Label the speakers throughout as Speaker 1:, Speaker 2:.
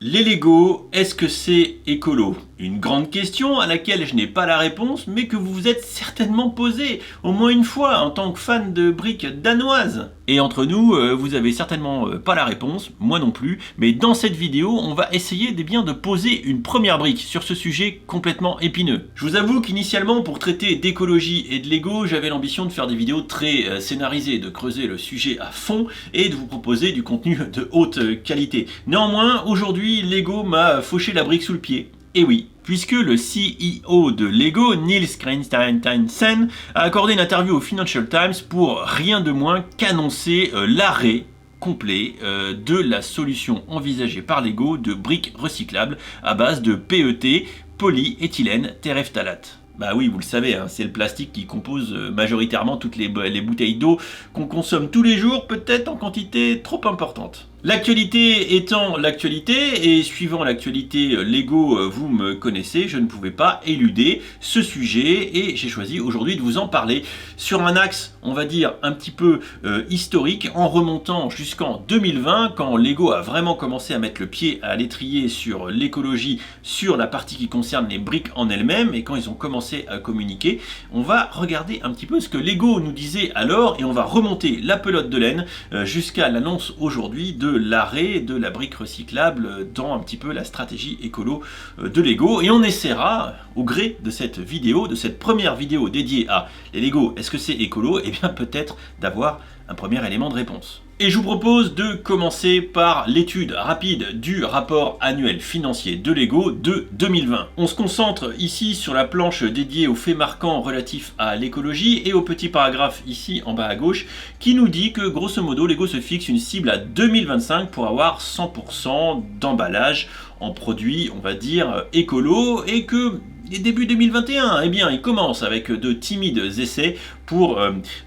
Speaker 1: Les Lego, est-ce que c'est écolo? Une grande question à laquelle je n'ai pas la réponse, mais que vous vous êtes certainement posée au moins une fois en tant que fan de briques danoises. Et entre nous, vous avez certainement pas la réponse, moi non plus, mais dans cette vidéo, on va essayer de poser une première brique sur ce sujet complètement épineux. Je vous avoue qu'initialement, pour traiter d'écologie et de Lego, j'avais l'ambition de faire des vidéos très scénarisées, de creuser le sujet à fond et de vous proposer du contenu de haute qualité. Néanmoins, aujourd'hui, Lego m'a fauché la brique sous le pied. Et oui, puisque le CEO de Lego, Niels Christiansen, a accordé une interview au Financial Times pour rien de moins qu'annoncer l'arrêt complet de la solution envisagée par Lego de briques recyclables à base de PET, polyéthylène terephthalate. Bah oui, vous le savez, hein, c'est le plastique qui compose majoritairement toutes les bouteilles d'eau qu'on consomme tous les jours, peut-être en quantité trop importante. L'actualité étant l'actualité, et suivant l'actualité Lego, vous me connaissez, je ne pouvais pas éluder ce sujet et j'ai choisi aujourd'hui de vous en parler sur un axe, on va dire, un petit peu historique, en remontant jusqu'en 2020, quand Lego a vraiment commencé à mettre le pied à l'étrier sur l'écologie, sur la partie qui concerne les briques en elles-mêmes, et quand ils ont commencé à communiquer. On va regarder un petit peu ce que Lego nous disait alors, et on va remonter la pelote de laine jusqu'à l'annonce aujourd'hui de l'arrêt de la brique recyclable dans un petit peu la stratégie écolo de Lego, et on essaiera au gré de cette vidéo, de cette première vidéo dédiée à les Lego, est-ce que c'est écolo? Et bien peut-être d'avoir un premier élément de réponse. Et je vous propose de commencer par l'étude rapide du rapport annuel financier de Lego de 2020. On se concentre ici sur la planche dédiée aux faits marquants relatifs à l'écologie et au petit paragraphe ici en bas à gauche qui nous dit que grosso modo Lego se fixe une cible à 2025 pour avoir 100% d'emballage en produits, on va dire, écolo, et que début 2021, eh bien, il commence avec de timides essais pour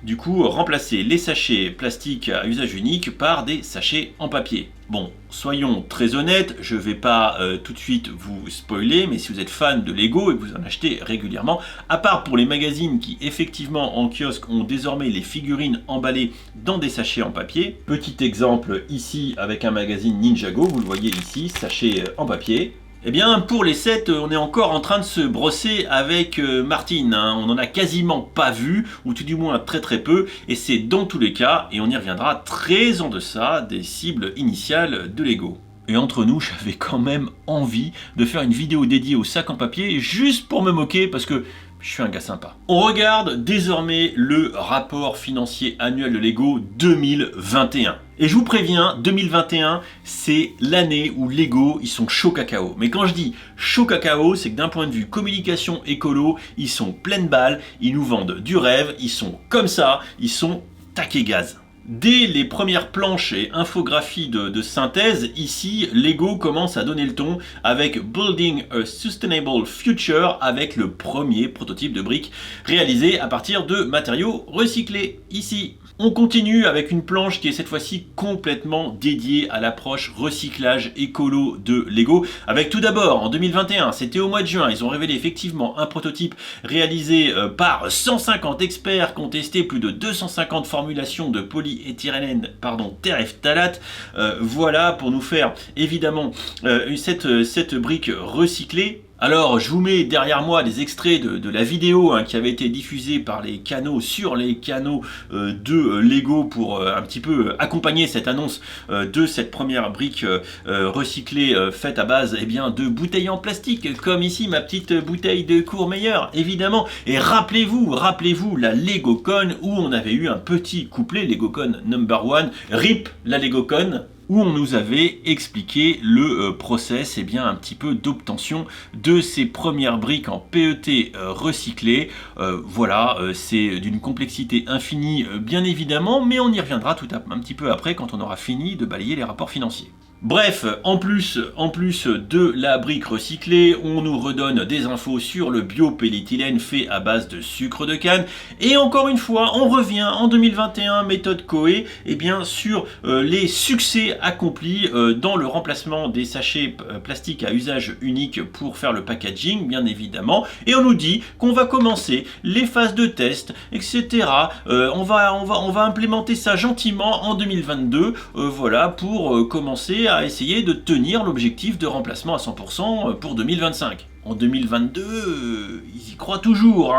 Speaker 1: du coup remplacer les sachets plastiques à usage unique par des sachets en papier. Bon, soyons très honnêtes, je ne vais pas tout de suite vous spoiler, mais si vous êtes fan de Lego et que vous en achetez régulièrement, à part pour les magazines qui effectivement en kiosque ont désormais les figurines emballées dans des sachets en papier, petit exemple ici avec un magazine Ninjago, vous le voyez ici, sachet en papier. Eh bien, pour les sets, on est encore en train de se brosser avec Martine, hein. On n'en a quasiment pas vu, ou tout du moins très très peu, et c'est dans tous les cas, et on y reviendra, très en deçà des cibles initiales de Lego. Et entre nous, j'avais quand même envie de faire une vidéo dédiée au sac en papier, juste pour me moquer, parce que je suis un gars sympa. On regarde désormais le rapport financier annuel de Lego 2021. Et je vous préviens, 2021, c'est l'année où Lego, ils sont chaud cacao. Mais quand je dis chaud cacao, c'est que d'un point de vue communication écolo, ils sont pleines balles, ils nous vendent du rêve, ils sont comme ça, ils sont taqués gaz. Dès les premières planches et infographies de synthèse, ici, Lego commence à donner le ton avec Building a Sustainable Future, avec le premier prototype de briques réalisé à partir de matériaux recyclés, ici. On continue avec une planche qui est cette fois-ci complètement dédiée à l'approche recyclage écolo de Lego, avec tout d'abord en 2021, c'était au mois de juin, ils ont révélé effectivement un prototype réalisé par 150 experts qui ont testé plus de 250 formulations de polyéthylène terephthalate. Voilà pour nous faire évidemment cette brique recyclée. Alors, je vous mets derrière moi des extraits de la vidéo qui avait été diffusée par les canaux sur les canaux de Lego pour un petit peu accompagner cette annonce de cette première brique recyclée faite à base de bouteilles en plastique, comme ici ma petite bouteille de Courmayeur, évidemment. Et rappelez-vous la LegoCon où on avait eu un petit couplet, LegoCon No.1, RIP la LegoCon, où on nous avait expliqué le process un petit peu d'obtention de ces premières briques en PET recyclées. Voilà, c'est d'une complexité infinie bien évidemment, mais on y reviendra un petit peu après quand on aura fini de balayer les rapports financiers. Bref, en plus de la brique recyclée, on nous redonne des infos sur le biopolyéthylène fait à base de sucre de canne. Et encore une fois, on revient en 2021, méthode Coe, sur les succès accomplis dans le remplacement des sachets plastiques à usage unique pour faire le packaging, bien évidemment. Et on nous dit qu'on va commencer les phases de test, etc. On va implémenter ça gentiment en 2022, voilà, pour commencer commencé à essayer de tenir l'objectif de remplacement à 100% pour 2025. En 2022, ils y croient toujours,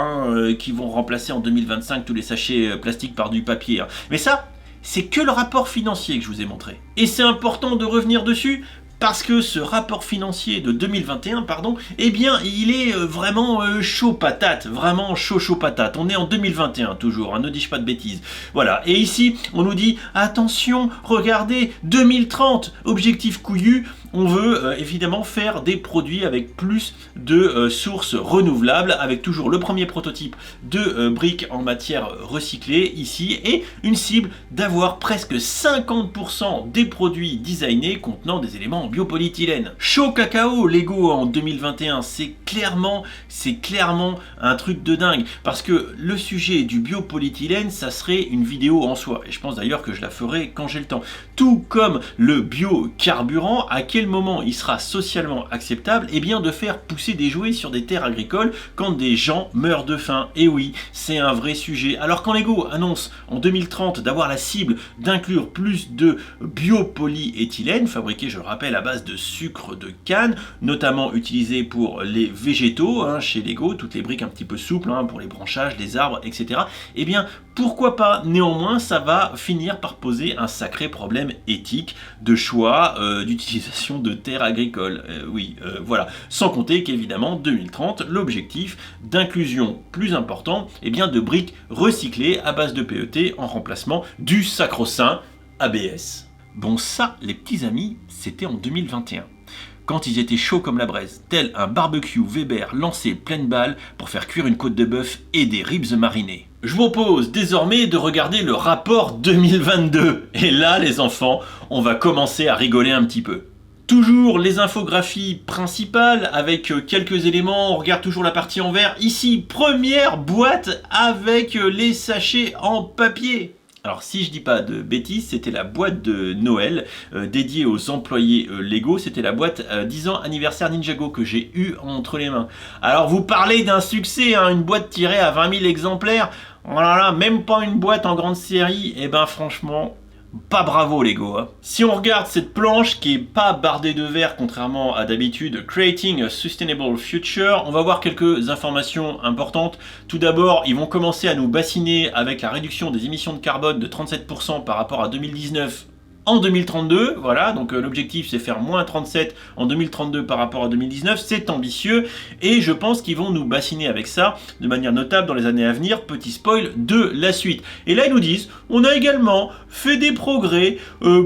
Speaker 1: qu'ils vont remplacer en 2025 tous les sachets plastiques par du papier. Mais ça, c'est que le rapport financier que je vous ai montré. Et c'est important de revenir dessus, parce que ce rapport financier de 2021, eh bien, il est vraiment chaud patate, vraiment chaud patate. On est en 2021 toujours, ne dis-je pas de bêtises. Voilà, et ici, on nous dit, attention, regardez, 2030, objectif couillu, on veut évidemment faire des produits avec plus de sources renouvelables, avec toujours le premier prototype de briques en matière recyclée ici, et une cible d'avoir presque 50% des produits designés contenant des éléments en biopolyéthylène. Chaud cacao Lego en 2021, c'est clairement un truc de dingue, parce que le sujet du biopolyéthylène, ça serait une vidéo en soi, et je pense d'ailleurs que je la ferai quand j'ai le temps. Tout comme le biocarburant, à quel moment il sera socialement acceptable, eh bien de faire pousser des jouets sur des terres agricoles quand des gens meurent de faim. Et oui, c'est un vrai sujet. Alors quand Lego annonce en 2030 d'avoir la cible d'inclure plus de biopolyéthylène, fabriqué, je le rappelle, à base de sucre de canne, notamment utilisé pour les végétaux, chez Lego, toutes les briques un petit peu souples, pour les branchages, les arbres, etc. Eh bien, pourquoi pas? Néanmoins, ça va finir par poser un sacré problème éthique de choix d'utilisation de terres agricoles. Voilà. Sans compter qu'évidemment, 2030, l'objectif d'inclusion plus important, eh bien, de briques recyclées à base de PET en remplacement du sacro-saint ABS. Bon, ça, les petits amis, c'était en 2021. Quand ils étaient chauds comme la braise, tel un barbecue Weber lancé pleine balle pour faire cuire une côte de bœuf et des ribs marinés. Je vous propose désormais de regarder le rapport 2022. Et là, les enfants, on va commencer à rigoler un petit peu. Toujours les infographies principales avec quelques éléments, on regarde toujours la partie en vert. Ici, première boîte avec les sachets en papier. Alors si je dis pas de bêtises, c'était la boîte de Noël dédiée aux employés Lego. C'était la boîte 10 ans anniversaire Ninjago que j'ai eu entre les mains. Alors vous parlez d'un succès, une boîte tirée à 20 000 exemplaires. Oh là là, même pas une boîte en grande série. Eh ben franchement, pas bravo Lego. Si on regarde cette planche qui est pas bardée de verre contrairement à d'habitude, Creating a Sustainable Future, on va voir quelques informations importantes. Tout d'abord, ils vont commencer à nous bassiner avec la réduction des émissions de carbone de 37% par rapport à 2019 en 2032, voilà, donc l'objectif c'est faire moins 37 en 2032 par rapport à 2019, c'est ambitieux, et je pense qu'ils vont nous bassiner avec ça de manière notable dans les années à venir, petit spoil de la suite. Et là ils nous disent, on a également fait des progrès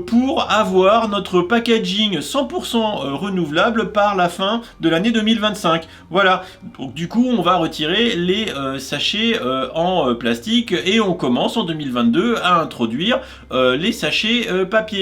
Speaker 1: pour avoir notre packaging 100% renouvelable par la fin de l'année 2025, voilà, donc du coup on va retirer les sachets en plastique, et on commence en 2022 à introduire les sachets papier.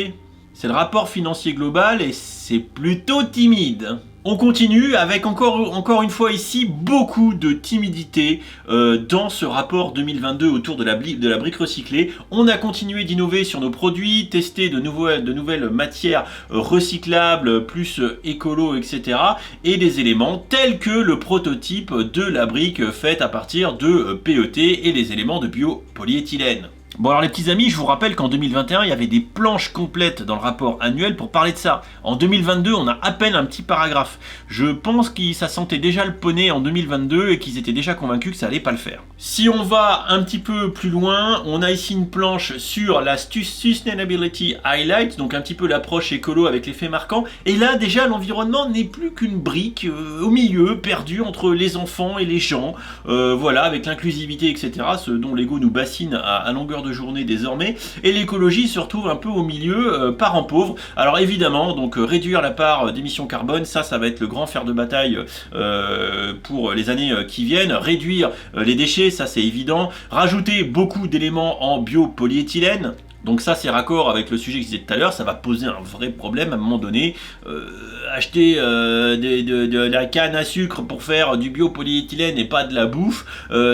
Speaker 1: C'est le rapport financier global et c'est plutôt timide. On continue avec encore une fois ici beaucoup de timidité dans ce rapport 2022 autour de la brique recyclée. On a continué d'innover sur nos produits, tester de nouvelles matières recyclables, plus écolo, etc. Et des éléments tels que le prototype de la brique faite à partir de PET et les éléments de biopolyéthylène. Bon alors les petits amis, je vous rappelle qu'en 2021, il y avait des planches complètes dans le rapport annuel pour parler de ça. En 2022, on a à peine un petit paragraphe. Je pense que ça sentait déjà le poney en 2022 et qu'ils étaient déjà convaincus que ça allait pas le faire. Si on va un petit peu plus loin, on a ici une planche sur la Sustainability Highlight, donc un petit peu l'approche écolo avec l'effet marquant. Et là déjà, l'environnement n'est plus qu'une brique au milieu, perdue entre les enfants et les gens. Voilà, avec l'inclusivité, etc. Ce dont Lego nous bassine à longueur de journée désormais, et l'écologie se retrouve un peu au milieu, parent pauvre. Alors évidemment, donc réduire la part d'émissions carbone, ça va être le grand fer de bataille pour les années qui viennent. Réduire les déchets, ça c'est évident. Rajouter beaucoup d'éléments en biopolyéthylène. Donc ça c'est raccord avec le sujet que je disais tout à l'heure, ça va poser un vrai problème à un moment donné. Acheter de la canne à sucre pour faire du biopolyéthylène et pas de la bouffe,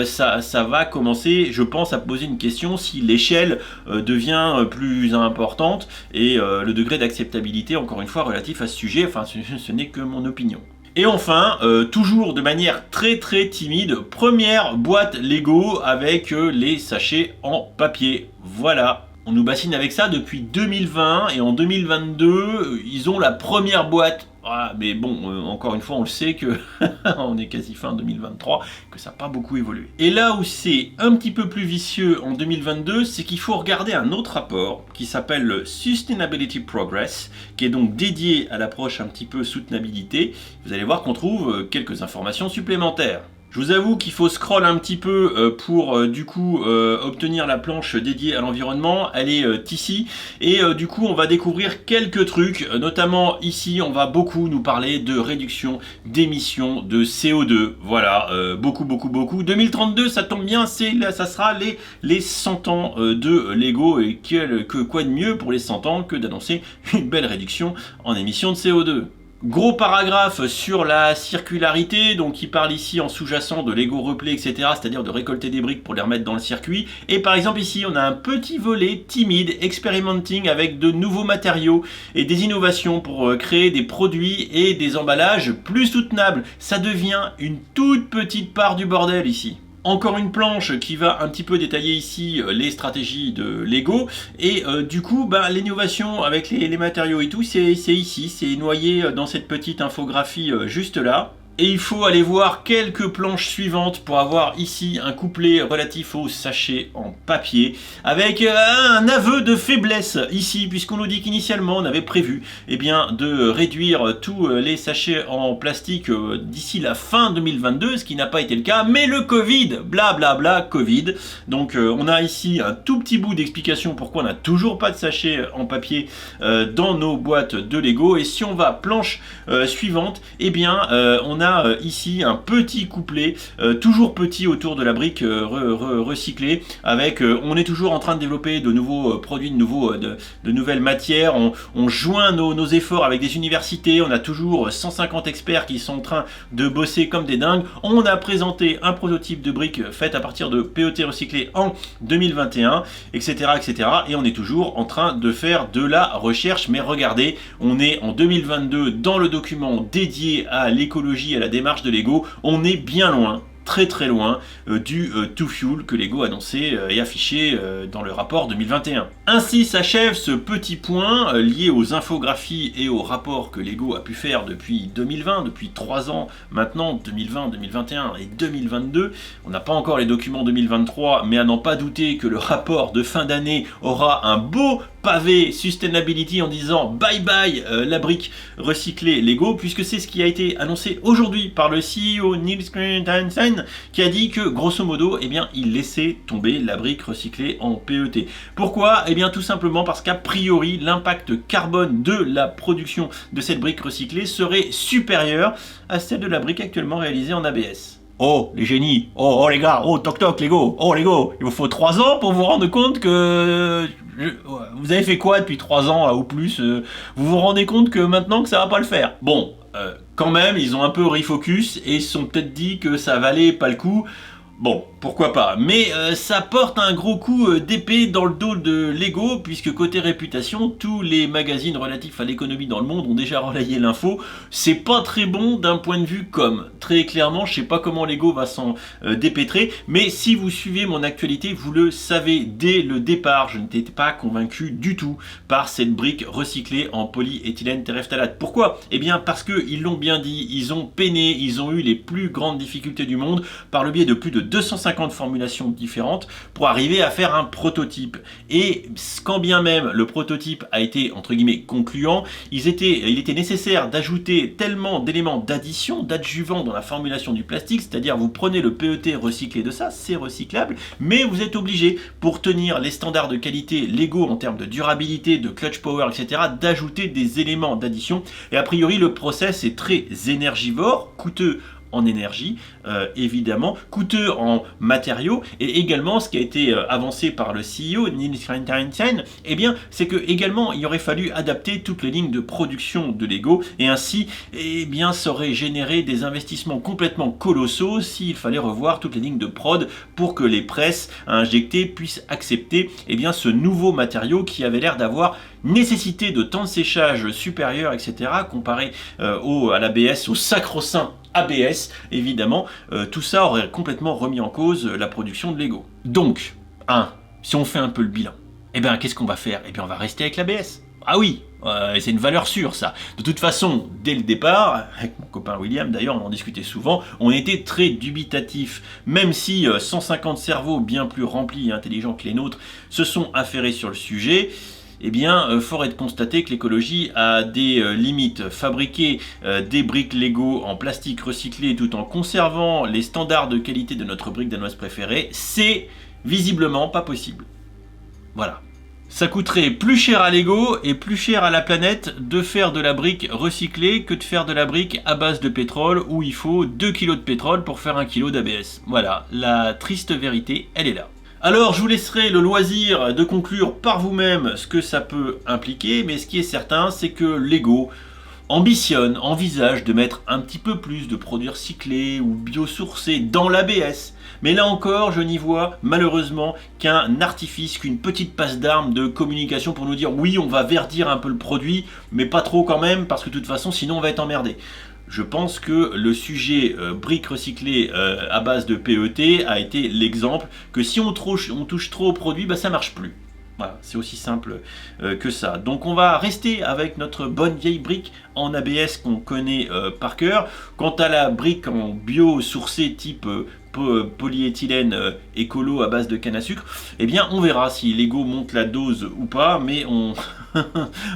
Speaker 1: ça va commencer, je pense, à poser une question si l'échelle devient plus importante et le degré d'acceptabilité, encore une fois, relatif à ce sujet, enfin ce n'est que mon opinion. Et enfin, toujours de manière très timide, première boîte Lego avec les sachets en papier. Voilà. On nous bassine avec ça depuis 2020 et en 2022, ils ont la première boîte. Ah, mais bon, encore une fois, on le sait que on est quasi fin 2023, que ça n'a pas beaucoup évolué. Et là où c'est un petit peu plus vicieux en 2022, c'est qu'il faut regarder un autre rapport qui s'appelle le Sustainability Progress, qui est donc dédié à l'approche un petit peu soutenabilité. Vous allez voir qu'on trouve quelques informations supplémentaires. Je vous avoue qu'il faut scroll un petit peu pour du coup obtenir la planche dédiée à l'environnement. Elle est ici et du coup on va découvrir quelques trucs, notamment ici on va beaucoup nous parler de réduction d'émissions de CO2. Voilà, beaucoup. 2032 ça tombe bien, ça sera les 100 ans de Lego et quoi de mieux pour les 100 ans que d'annoncer une belle réduction en émissions de CO2. Gros paragraphe sur la circularité, donc il parle ici en sous-jacent de Lego replay, etc., c'est-à-dire de récolter des briques pour les remettre dans le circuit. Et par exemple ici, on a un petit volet timide, experimenting avec de nouveaux matériaux et des innovations pour créer des produits et des emballages plus soutenables. Ça devient une toute petite part du bordel ici. Encore une planche qui va un petit peu détailler ici les stratégies de Lego et du coup l'innovation avec les matériaux et tout c'est ici, c'est noyé dans cette petite infographie juste là. Et il faut aller voir quelques planches suivantes pour avoir ici un couplet relatif au sachet en papier avec un aveu de faiblesse ici puisqu'on nous dit qu'initialement on avait prévu de réduire tous les sachets en plastique d'ici la fin 2022, ce qui n'a pas été le cas, mais le Covid, blablabla Covid. Donc on a ici un tout petit bout d'explication pourquoi on n'a toujours pas de sachets en papier dans nos boîtes de Lego. Et si on va planche suivante, on a ici un petit couplet, toujours petit autour de la brique recyclée, avec on est toujours en train de développer de nouveaux produits, de nouvelles matières, on joint nos efforts avec des universités, on a toujours 150 experts qui sont en train de bosser comme des dingues, on a présenté un prototype de brique faite à partir de PET recyclé en 2021, etc., et on est toujours en train de faire de la recherche. Mais regardez, on est en 2022 dans le document dédié à l'écologie, à la démarche de Lego, on est bien loin, très loin du To Fuel que Lego annonçait et affiché dans le rapport 2021. Ainsi s'achève ce petit point lié aux infographies et aux rapports que Lego a pu faire depuis 2020, depuis 3 ans maintenant, 2020, 2021 et 2022. On n'a pas encore les documents 2023, mais à n'en pas douter que le rapport de fin d'année aura un beau pavé sustainability en disant bye bye la brique recyclée Lego, puisque c'est ce qui a été annoncé aujourd'hui par le CEO Niels Christensen, qui a dit que grosso modo il laissait tomber la brique recyclée en PET. Pourquoi ? Tout simplement parce qu'a priori l'impact carbone de la production de cette brique recyclée serait supérieur à celle de la brique actuellement réalisée en ABS. Oh les génies, oh les gars, oh toc toc Lego, oh Lego, il vous faut 3 ans pour vous rendre compte que vous avez fait quoi depuis 3 ans ou plus, vous vous rendez compte que maintenant que ça va pas le faire. Bon, quand même ils ont un peu refocus et ils se sont peut-être dit que ça valait pas le coup. Bon, pourquoi pas, mais ça porte un gros coup d'épée dans le dos de Lego, puisque côté réputation, tous les magazines relatifs à l'économie dans le monde ont déjà relayé l'info. C'est pas très bon d'un point de vue com. Très clairement, je sais pas comment Lego va s'en dépêtrer, mais si vous suivez mon actualité, vous le savez, dès le départ, je n'étais pas convaincu du tout par cette brique recyclée en polyéthylène terephthalate. Pourquoi ? Parce qu'ils l'ont bien dit, ils ont peiné, ils ont eu les plus grandes difficultés du monde par le biais de plus de 250 formulations différentes pour arriver à faire un prototype. Et quand bien même le prototype a été entre guillemets concluant, il était nécessaire d'ajouter tellement d'éléments d'addition, d'adjuvants dans la formulation du plastique, c'est-à-dire vous prenez le PET recyclé de ça, c'est recyclable, mais vous êtes obligé, pour tenir les standards de qualité légaux en termes de durabilité, de clutch power, etc., d'ajouter des éléments d'addition. Et a priori le process est très énergivore, coûteux en énergie, évidemment, coûteux en matériaux, et également ce qui a été avancé par le CEO Niels Christensen, c'est que également il aurait fallu adapter toutes les lignes de production de Lego, et ainsi ça aurait généré des investissements complètement colossaux s'il fallait revoir toutes les lignes de prod pour que les presses à injecter puissent accepter ce nouveau matériau qui avait l'air d'avoir nécessité de temps de séchage supérieur, etc., comparé à l'ABS, au sacro-saint ABS, évidemment, tout ça aurait complètement remis en cause la production de Lego. Donc, si on fait un peu le bilan, Eh bien, qu'est-ce qu'on va faire? Eh bien, on va rester avec l'ABS. Ah oui, c'est une valeur sûre ça. De toute façon, dès le départ, avec mon copain William d'ailleurs, on en discutait souvent, on était très dubitatifs. Même si 150 cerveaux bien plus remplis et intelligents que les nôtres se sont affairés sur le sujet, eh bien, fort est de constater que l'écologie a des limites. Fabriquer des briques Lego en plastique recyclé tout en conservant les standards de qualité de notre brique danoise préférée, c'est visiblement pas possible. Voilà. Ça coûterait plus cher à Lego et plus cher à la planète de faire de la brique recyclée que de faire de la brique à base de pétrole où il faut 2 kg de pétrole pour faire 1 kg d'ABS. Voilà, la triste vérité, elle est là. Alors je vous laisserai le loisir de conclure par vous-même ce que ça peut impliquer, mais ce qui est certain, c'est que Lego envisage de mettre un petit peu plus de produits recyclés ou biosourcés dans l'ABS. Mais là encore, je n'y vois malheureusement qu'un artifice, qu'une petite passe d'armes de communication pour nous dire oui, on va verdir un peu le produit, mais pas trop quand même, parce que de toute façon, sinon on va être emmerdé. Je pense que le sujet briques recyclées à base de PET a été l'exemple que si on touche trop au produit, bah, ça marche plus. Voilà, c'est aussi simple que ça. Donc on va rester avec notre bonne vieille brique en ABS qu'on connaît par cœur. Quant à la brique en bio-sourcée type polyéthylène écolo à base de canne à sucre, eh bien on verra si Lego monte la dose ou pas, mais on,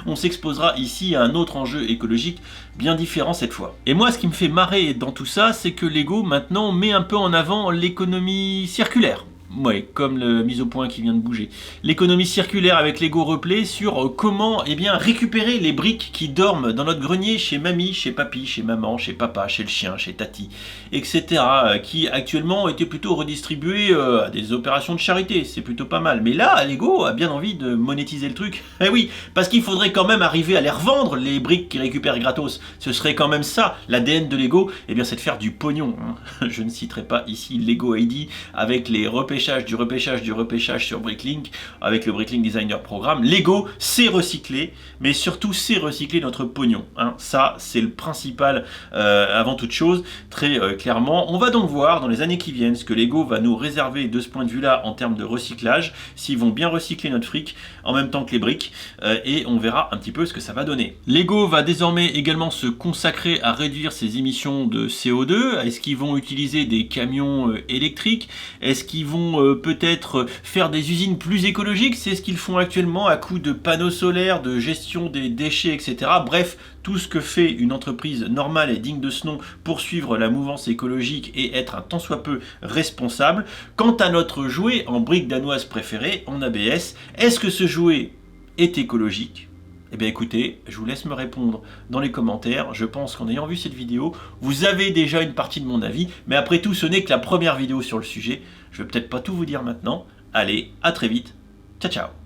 Speaker 1: on s'exposera ici à un autre enjeu écologique bien différent cette fois. Et moi ce qui me fait marrer dans tout ça, c'est que Lego maintenant met un peu en avant l'économie circulaire. Ouais, comme le mise au point qui vient de bouger. L'économie circulaire avec Lego Replay sur comment récupérer les briques qui dorment dans notre grenier chez mamie, chez papy, chez maman, chez papa, chez le chien, chez tati, etc. Qui actuellement étaient plutôt redistribuées à des opérations de charité. C'est plutôt pas mal. Mais là, Lego a bien envie de monétiser le truc. Eh oui, parce qu'il faudrait quand même arriver à les revendre, les briques qu'ils récupèrent gratos. Ce serait quand même ça, l'ADN de Lego, eh bien c'est de faire du pognon. Je ne citerai pas ici Lego ID avec les repêchages du repêchage sur Bricklink avec le Bricklink Designer Programme. Lego, c'est recycler, mais surtout c'est recycler notre pognon. Ça, c'est le principal avant toute chose, très clairement. On va donc voir dans les années qui viennent ce que Lego va nous réserver de ce point de vue-là en termes de recyclage, s'ils vont bien recycler notre fric en même temps que les briques, et on verra un petit peu ce que ça va donner. Lego va désormais également se consacrer à réduire ses émissions de CO2. Est-ce qu'ils vont utiliser des camions électriques? Est-ce qu'ils vont peut-être faire des usines plus écologiques? C'est ce qu'ils font actuellement à coup de panneaux solaires, de gestion des déchets, etc. Bref, tout ce que fait une entreprise normale et digne de ce nom pour suivre la mouvance écologique et être un tant soit peu responsable. Quant à notre jouet en brique danoise préférée, en ABS, est-ce que ce jouet est écologique? Eh bien écoutez, je vous laisse me répondre dans les commentaires. Je pense qu'en ayant vu cette vidéo, vous avez déjà une partie de mon avis. Mais après tout, ce n'est que la première vidéo sur le sujet. Je vais peut-être pas tout vous dire maintenant. Allez, à très vite. Ciao, ciao.